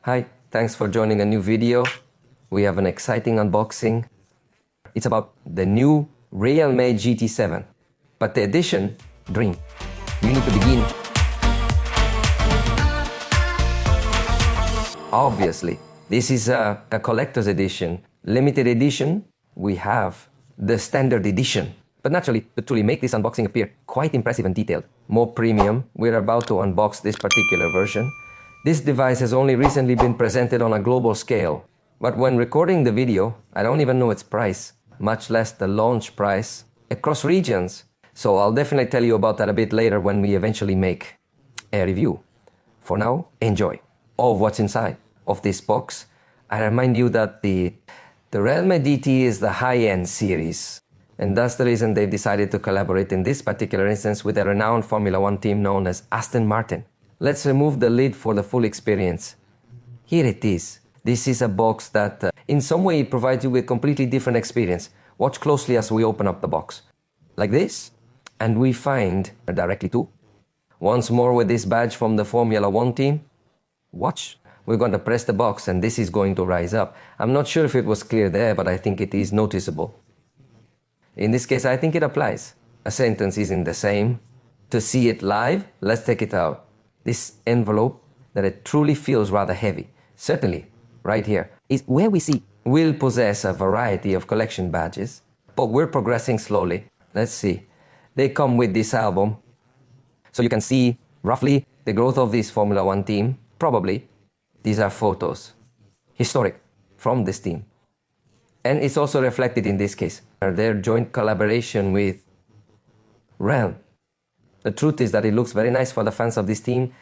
Hi, thanks for joining a new video. We have an exciting unboxing. It's about the new realme GT7, but the edition, Dream. You need to begin. Obviously, this is a collector's edition. Limited edition, we have the standard edition. But naturally, to truly make this unboxing appear quite impressive and detailed, more premium, we're about to unbox this particular version. This device has only recently been presented on a global scale, but when recording the video, I don't even know its price, much less the launch price, across regions. So I'll definitely tell you about that a bit later when we eventually make a review. For now, enjoy all of what's inside of this box. I remind you that the realme GT is the high-end series, and that's the reason they've decided to collaborate in this particular instance with a renowned Formula One team known as Aston Martin. Let's remove the lid for the full experience. Here it is. This is a box that in some way provides you with a completely different experience. Watch closely as we open up the box. Like this, and we find directly to. Once more with this badge from the Formula One team. Watch. We're going to press the box and this is going to rise up. I'm not sure if it was clear there, but I think it is noticeable. In this case, I think it applies. A sentence isn't the same. To see it live, let's take it out. This envelope, that it truly feels rather heavy, certainly right here, is where we see we'll possess a variety of collection badges, but we're progressing slowly. Let's see. They come with this album, so you can see roughly the growth of this Formula One team. Probably these are photos, historic, from this team. And it's also reflected in this case, their joint collaboration with Realme. The truth is that it looks very nice for the fans of this team.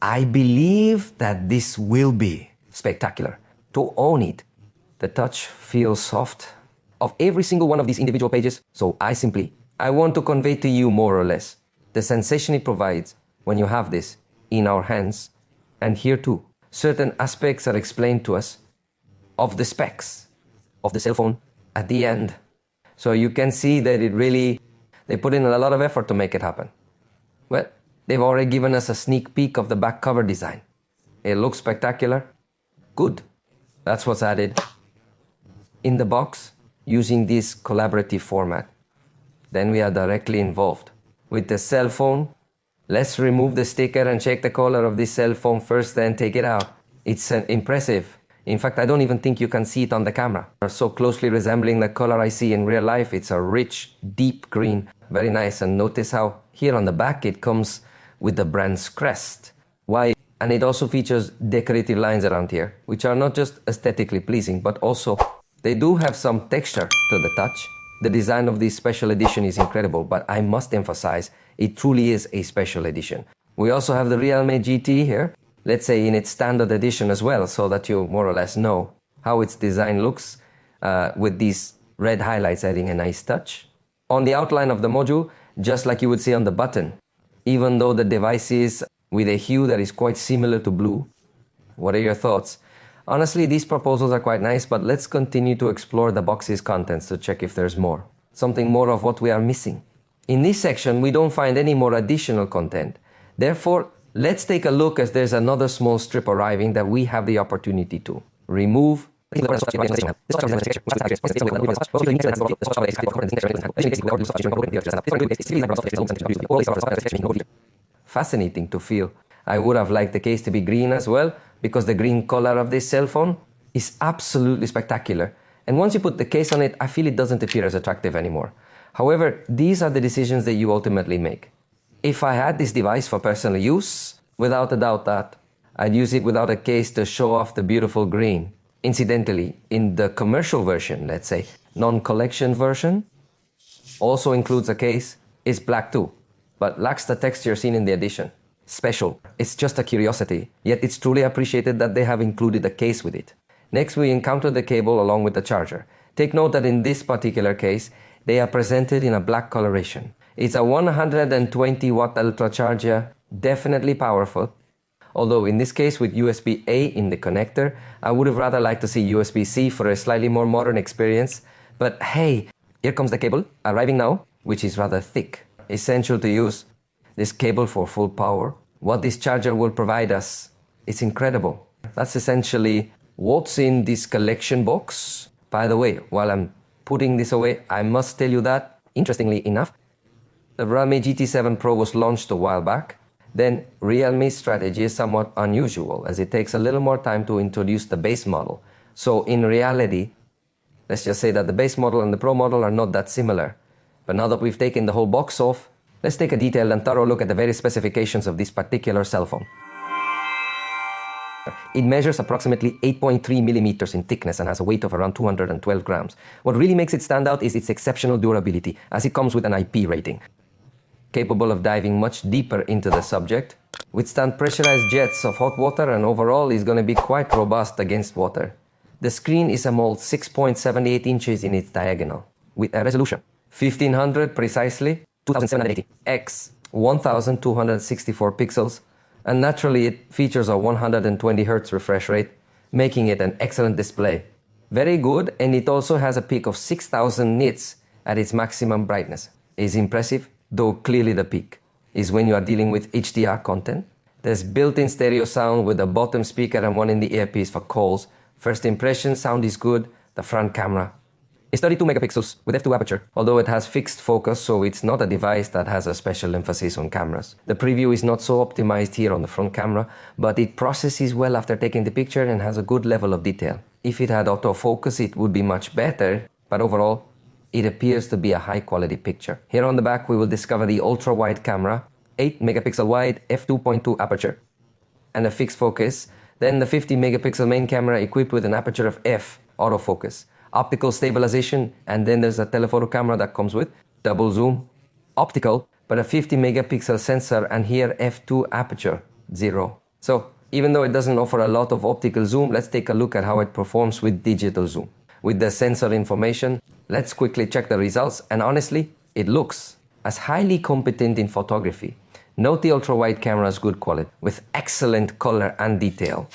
I believe that this will be spectacular. To own it, the touch feels soft of every single one of these individual pages. So I want to convey to you more or less the sensation it provides when you have this in our hands. And here too, certain aspects are explained to us of the specs of the cell phone at the end. So you can see that they put in a lot of effort to make it happen. Well, they've already given us a sneak peek of the back cover design. It looks spectacular. Good. That's what's added in the box using this collaborative format. Then we are directly involved with the cell phone. Let's remove the sticker and check the color of this cell phone first, then take it out. It's impressive. In fact, I don't even think you can see it on the camera. It's so closely resembling the color I see in real life. It's a rich, deep green. Very nice. And notice how here on the back it comes with the brand's crest. Why? And it also features decorative lines around here, which are not just aesthetically pleasing, but also they do have some texture to the touch. The design of this special edition is incredible, but I must emphasize, it truly is a special edition. We also have the realme GT here, let's say in its standard edition as well, so that you more or less know how its design looks, with these red highlights adding a nice touch. On the outline of the module, just like you would see on the button, even though the device is with a hue that is quite similar to blue. What are your thoughts? Honestly, these proposals are quite nice, but let's continue to explore the box's contents to check if there's more. Something more of what we are missing. In this section, we don't find any more additional content. Therefore, let's take a look as there's another small strip arriving that we have the opportunity to remove. Fascinating to feel. I would have liked the case to be green as well, because the green color of this cell phone is absolutely spectacular. And once you put the case on it, I feel it doesn't appear as attractive anymore. However, these are the decisions that you ultimately make. If I had this device for personal use, without a doubt that I'd use it without a case to show off the beautiful green. Incidentally, in the commercial version, let's say, non-collection version, also includes a case, is black too, but lacks the texture seen in the edition. Special. It's just a curiosity, yet it's truly appreciated that they have included a case with it. Next, we encounter the cable along with the charger. Take note that in this particular case, they are presented in a black coloration. It's a 120 watt ultra charger, definitely powerful. Although in this case with USB-A in the connector, I would have rather liked to see USB-C for a slightly more modern experience. But hey, here comes the cable, arriving now, which is rather thick. Essential to use this cable for full power. What this charger will provide us is incredible. That's essentially what's in this collection box. By the way, while I'm putting this away, I must tell you that, interestingly enough, the Realme GT7 Pro was launched a while back. Then Realme's strategy is somewhat unusual, as it takes a little more time to introduce the base model. So in reality, let's just say that the base model and the Pro model are not that similar. But now that we've taken the whole box off, let's take a detailed and thorough look at the various specifications of this particular cell phone. It measures approximately 8.3 millimeters in thickness and has a weight of around 212 grams. What really makes it stand out is its exceptional durability, as it comes with an IP rating. Capable of diving much deeper into the subject, withstand pressurized jets of hot water, and overall is going to be quite robust against water. The screen is a mold 6.78 inches in its diagonal, with a resolution 1500 precisely, 2780 x 1264 pixels, and naturally it features a 120 Hz refresh rate, making it an excellent display. Very good, and it also has a peak of 6000 nits at its maximum brightness. Is impressive, though clearly the peak is when you are dealing with HDR content. There's built-in stereo sound with a bottom speaker and one in the earpiece for calls. First impression, sound is good. The front camera is 32 megapixels with f2 aperture, although it has fixed focus, so it's not a device that has a special emphasis on cameras. The preview is not so optimized here on the front camera, but it processes well after taking the picture and has a good level of detail. If it had autofocus, it would be much better, but overall, it appears to be a high-quality picture. Here on the back, we will discover the ultra-wide camera, 8 megapixel wide, f2.2 aperture, and a fixed focus. Then the 50 megapixel main camera equipped with an aperture of f, autofocus, optical stabilization, and then there's a telephoto camera that comes with double zoom, optical, but a 50 megapixel sensor, and here f2 aperture, 0. So even though it doesn't offer a lot of optical zoom, let's take a look at how it performs with digital zoom. With the sensor information, let's quickly check the results, and honestly, it looks as highly competent in photography. Note the ultra-wide camera's good quality, with excellent color and detail.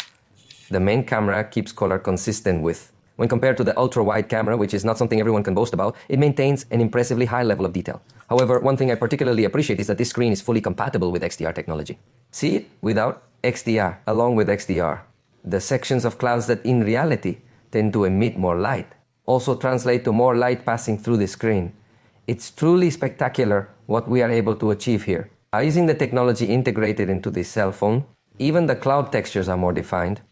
The main camera keeps color consistent with. When compared to the ultra-wide camera, which is not something everyone can boast about, it maintains an impressively high level of detail. However, one thing I particularly appreciate is that this screen is fully compatible with XDR technology. See it without XDR, along with XDR. The sections of clouds that in reality tend to emit more light also translate to more light passing through the screen. It's truly spectacular what we are able to achieve here. By using the technology integrated into this cell phone, even the cloud textures are more defined.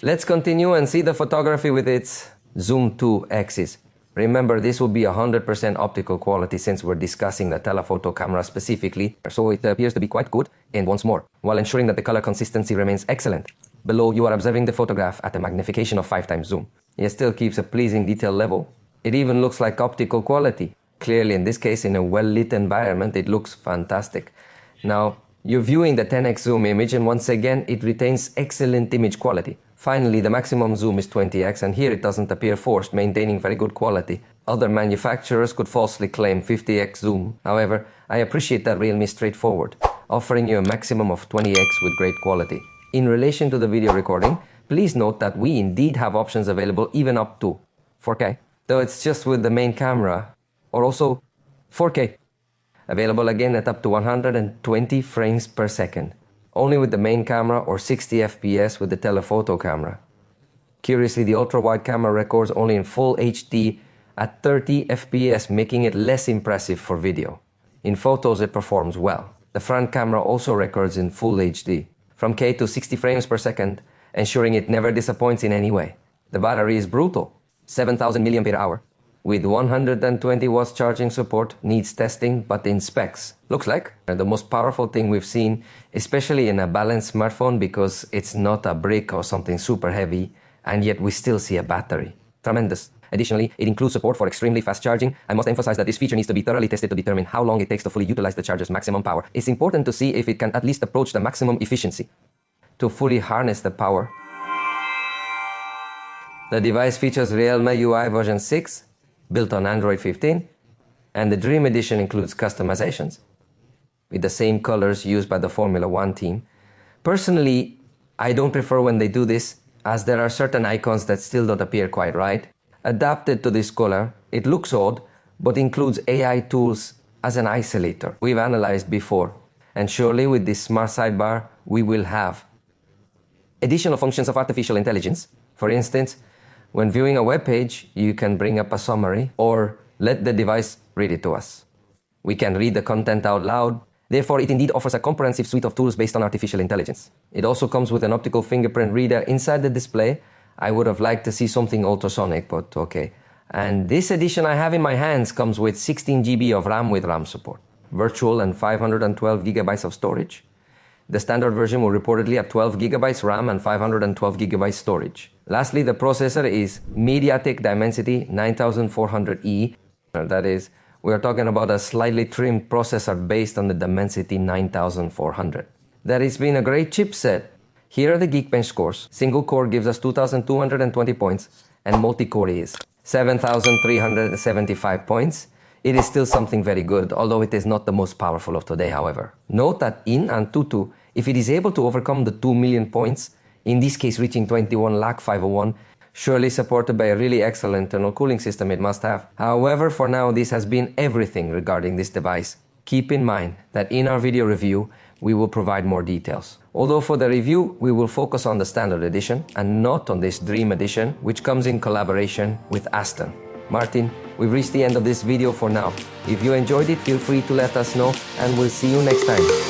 Let's continue and see the photography with its zoom to axis. Remember, this will be 100% optical quality since we're discussing the telephoto camera specifically, so it appears to be quite good. And once more, while ensuring that the color consistency remains excellent, below you are observing the photograph at a magnification of 5 times zoom. It still keeps a pleasing detail level. It even looks like optical quality. Clearly, in this case, in a well-lit environment, it looks fantastic. Now, you're viewing the 10x zoom image, and once again, it retains excellent image quality. Finally, the maximum zoom is 20x, and here it doesn't appear forced, maintaining very good quality. Other manufacturers could falsely claim 50x zoom. However, I appreciate that Realme is straightforward, offering you a maximum of 20x with great quality. In relation to the video recording, please note that we indeed have options available even up to 4K, though it's just with the main camera, or also 4K, available again at up to 120 frames per second, only with the main camera, or 60 FPS with the telephoto camera. Curiously, the ultra-wide camera records only in full HD at 30 FPS, making it less impressive for video. In photos, it performs well. The front camera also records in full HD, from K to 60 frames per second, ensuring it never disappoints in any way. The battery is brutal, 7000 mAh, with 120 watts charging support, needs testing, but in specs. Looks like the most powerful thing we've seen, especially in a balanced smartphone, because it's not a brick or something super heavy, and yet we still see a battery. Tremendous. Additionally, it includes support for extremely fast charging. I must emphasize that this feature needs to be thoroughly tested to determine how long it takes to fully utilize the charger's maximum power. It's important to see if it can at least approach the maximum efficiency to fully harness the power. The device features realme UI version 6, built on Android 15, and the Dream Edition includes customizations with the same colors used by the Formula 1 team. Personally, I don't prefer when they do this, as there are certain icons that still don't appear quite right. Adapted to this color, it looks odd, but includes AI tools as an isolator we've analyzed before. And surely with this smart sidebar, we will have additional functions of artificial intelligence. For instance, when viewing a web page, you can bring up a summary or let the device read it to us. We can read the content out loud. Therefore, it indeed offers a comprehensive suite of tools based on artificial intelligence. It also comes with an optical fingerprint reader inside the display. I would have liked to see something ultrasonic, but okay. And this edition I have in my hands comes with 16 GB of RAM with RAM support, virtual and 512 GB of storage. The standard version will reportedly have 12 GB RAM and 512 GB storage. Lastly, the processor is MediaTek Dimensity 9400E. That is, we are talking about a slightly trimmed processor based on the Dimensity 9400. That has been a great chipset. Here are the Geekbench scores. Single core gives us 2,220 points, and multi-core is 7,375 points. It is still something very good, although it is not the most powerful of today, however. Note that in Antutu, if it is able to overcome the 2 million points, in this case reaching 21,501, surely supported by a really excellent internal cooling system it must have. However, for now, this has been everything regarding this device. Keep in mind that in our video review, we will provide more details. Although for the review, we will focus on the standard edition and not on this Dream Edition, which comes in collaboration with Aston. Martin, we've reached the end of this video for now. If you enjoyed it, feel free to let us know, and we'll see you next time.